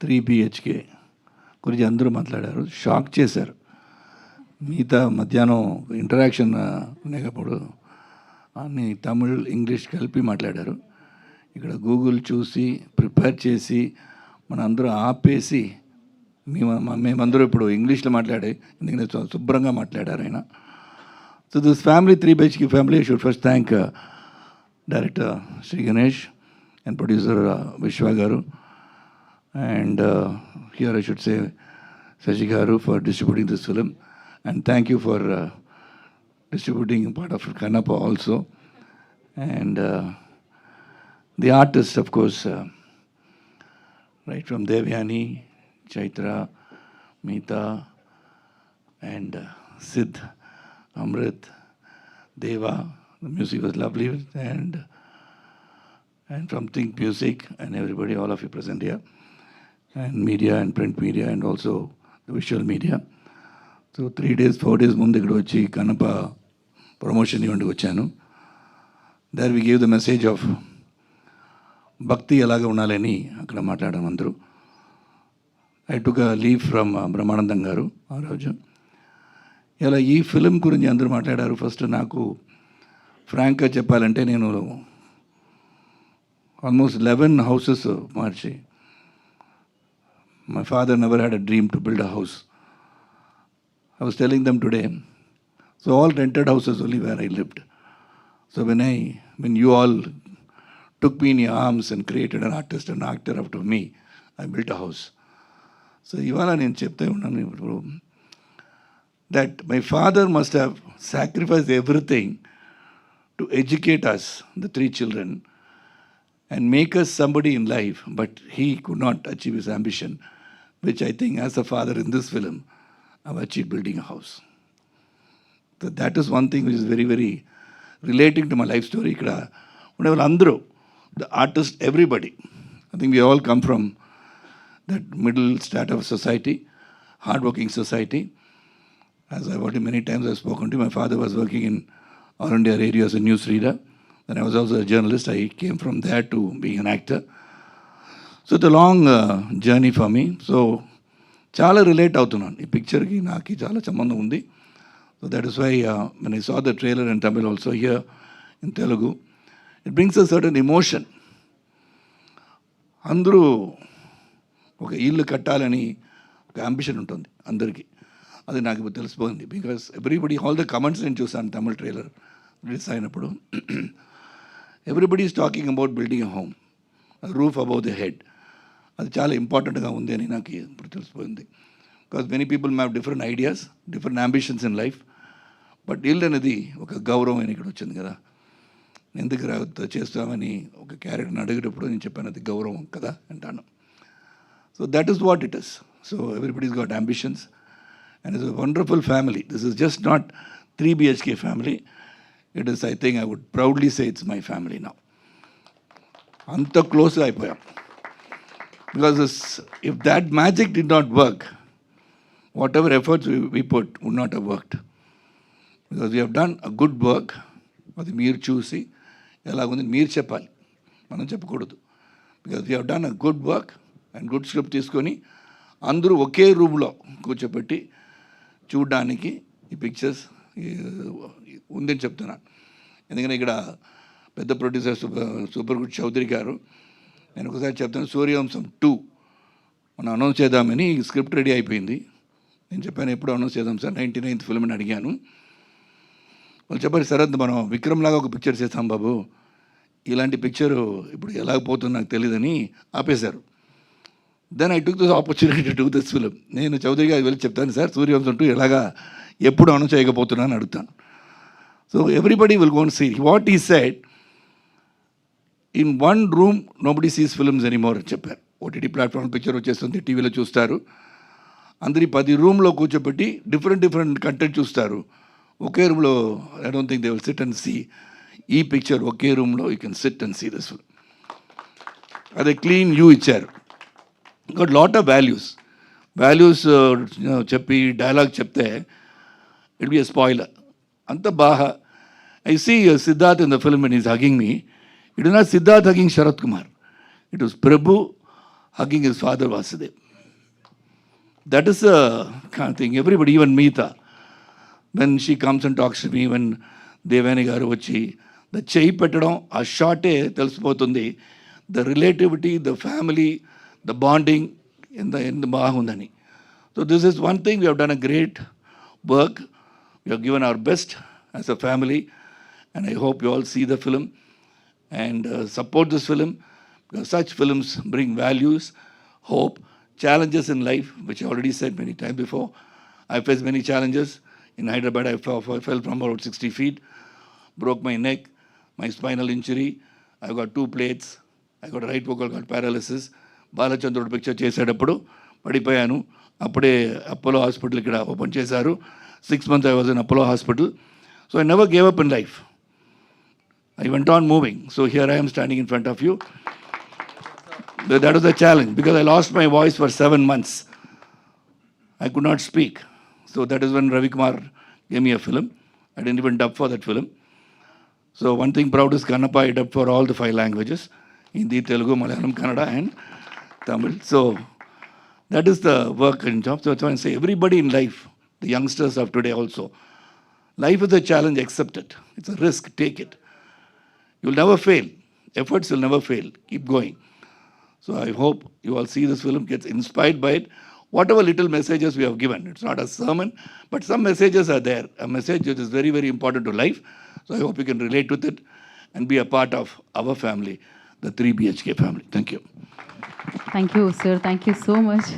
3 BHK గురించి అందరూ మాట్లాడారు, షాక్ చేశారు. మిగతా మధ్యాహ్నం ఇంటరాక్షన్ ఉండేటప్పుడు అన్ని తమిళ్ ఇంగ్లీష్ కలిపి మాట్లాడారు. ఇక్కడ గూగుల్ చూసి ప్రిపేర్ చేసి మనందరూ ఆపేసి మేమందరూ ఇప్పుడు ఇంగ్లీష్లో మాట్లాడే, ఎందుకంటే శుభ్రంగా మాట్లాడారు ఆయన. So this family 3 BHK family should first thank director Shri Ganesh and producer Vishwa Garu, and here I should say Saji Garu for distributing this film, and thank you for distributing part of Kannappa also, and the artists of course, right from Devyani, Chaitra, Meeta, and Sid, Amrit, Deva. The music was lovely, and from Think Music and everybody, all of you present here, and media and print media and also the visual media. So 3 days, 4 days ముందు ఇక్కడ వచ్చి Kannappa promotion ఈవెంట్కి వచ్చాను. There we give the message of bhakti ఎలాగ ఉండాలని అక్కడ మాట్లాడాము అందరూ. I took a leave from Brahmanandam garu ఆ రోజు. ఇలా ఈ ఫిలిం గురించి అందరూ మాట్లాడారు. ఫస్ట్ నాకు ఫ్రాంక్గా చెప్పాలంటే నేను almost 11 houses marchi. My father never had a dream to build a house. I was telling them today, so all rented houses only where I lived. So when you all took me in your arms and created an artist, an actor out of me, I built a house. So ivala nenu chepte unnanu that my father must have sacrificed everything to educate us, the 3 children, and make us somebody in life, but he could not achieve his ambition, which I think as a father in this film, I've achieved building a house. So that is one thing which is very, very relating to my life story. Ikkada undeval andru, the artists, everybody, I think we all come from that middle strata of society, hard-working society. As I've already many times I've spoken to, my father was working in All India Radio as a news reader. Then I was also a journalist. I came from there to being an actor. So it's a long journey for me. So చాలా relate అవుతున్నాను ఈ పిక్చర్కి, నాకు చాలా సంబంధం ఉంది. So that is why when I saw the trailer in Tamil also here in Telugu, it brings a certain emotion. అందరూ ఒక ఇల్లు కట్టాలని ఒక అంబిషన్ ఉంటుంది అందరికీ. అది నాకు ఇప్పుడు తెలిసిపోయింది. Because everybody, all the comments నేను చూసాను తమిళ్ ట్రైలర్ రిలీజ్ అయినప్పుడు. Everybody is talking about building a home, roof above the head. అది చాలా ఇంపార్టెంట్గా ఉంది అని నాకు ఇప్పుడు తెలిసిపోయింది. Because many people have different ideas, different ambitions in life, but ఇల్లు అనేది ఒక గౌరవం అని ఇక్కడ వచ్చింది కదా. ఎందుకు చేస్తామని ఒక క్యారెక్టర్ని అడిగేటప్పుడు నేను చెప్పాను అది గౌరవం కదా అంటాను. So that is what it is. So everybody's got ambitions and it's a wonderful family. This is just not 3 BHK family. It is, I think I would proudly say it's my family now. Anta close అయిపోయాం. Because if that magic did not work, whatever efforts we put would not have worked. Because we have done a good work. అది మీరు చూసి ఎలాగుంది మీరు చెప్పాలి, మనం చెప్పకూడదు. Because we have done a good work and good script తీసుకొని అందరూ ఒకే రూమ్లో కూర్చోబెట్టి చూడడానికి ఈ పిక్చర్స్ ఉందని చెప్తున్నాను. ఎందుకంటే ఇక్కడ పెద్ద ప్రొడ్యూసర్ సూపర్ గుడ్ చౌదరి గారు, నేను ఒకసారి చెప్తాను, సూర్యవంశం 2 మనం అనౌన్స్ చేద్దామని స్క్రిప్ట్ రెడీ అయిపోయింది. నేను చెప్పాను ఎప్పుడు అనౌన్స్ చేద్దాం సార్, 99th ఫిల్మ్ అని అడిగాను. వాళ్ళు చెప్పారు సరే మనం విక్రమ్ లాగా ఒక పిక్చర్ చేస్తాం బాబు, ఇలాంటి పిక్చరు ఇప్పుడు ఎలాగపోతుందో నాకు తెలియదని ఆపేశారు. Then I took this opportunity to do this film. నేను చౌదరి గారికి వెళ్ళి చెప్తాను సార్ సూర్యవంశం 2 ఎలాగా ఎప్పుడు అనౌన్స్ చేయకపోతున్నాను అడుగుతాను. So everybody will go and see what he said. In one room nobody sees films anymore అని చెప్పారు. ఓటీటీ ప్లాట్ఫామ్ పిక్చర్ వచ్చేస్తుంది, టీవీలో చూస్తారు. అందరి 10 రూమ్లో కూర్చోబెట్టి డిఫరెంట్ కంటెంట్ చూస్తారు. ఒకే రూమ్లో I don't think they will sit and see ఈ పిక్చర్. ఒకే రూమ్లో you can sit and see this film. అదే క్లీన్ యూ ఇచ్చారు. got lot of values చెప్పి డైలాగ్ చెప్తే ఇట్ బి ఎ స్పాయిలర్. అంత బాగా I see Siddharth in the film and is hugging me. It is not Siddharth hugging Sarath Kumar, it was Prabhu hugging his father Vasudev. That is the kind of thing. Everybody, even Meeta, when she comes and talks to me, when Devani garu vachi, the cheyi పెట్టడం ఆ షాటే తెలిసిపోతుంది, the relativity, the family, the bonding ఎంత బాగుందని. So this is one thing we have done a great work. We have given our best as a family, and I hope you all see the film and support this film, because such films bring values, hope, challenges in life, which I already said many times before. I faced many challenges. In Hyderabad, I fell from about 60 feet, broke my neck, my spinal injury. I got 2 plates. I got right vocal cord paralysis. Balachandrudu picture చేసేటప్పుడు పడిపోయాను. అప్పుడే Apollo hospital ఇక్కడ open చేశారు. 6 months I was in Apollo hospital. So I never gave up in life. I went on moving. So here I am standing in front of you. That was a challenge, because I lost my voice for 7 months. I could not speak. So that is when Ravi Kumar gave me a film. I didn't even dub for that film. So one thing proud is Kannappa, I dubbed for all the 5 languages: Hindi, Telugu, Malayalam, Kannada and Tamil. So that is the work and job. So that's why I say everybody in life, the youngsters of today also, life is a challenge, accept it. It's a risk, take it. You'll never fail. Efforts will never fail. Keep going. So I hope you all see this film, gets inspired by it. Whatever little messages we have given, it's not a sermon, but some messages are there. A message that is very, very important to life. So I hope you can relate with it and be a part of our family, the 3 BHK family. Thank you. Thank you, sir. Thank you so much.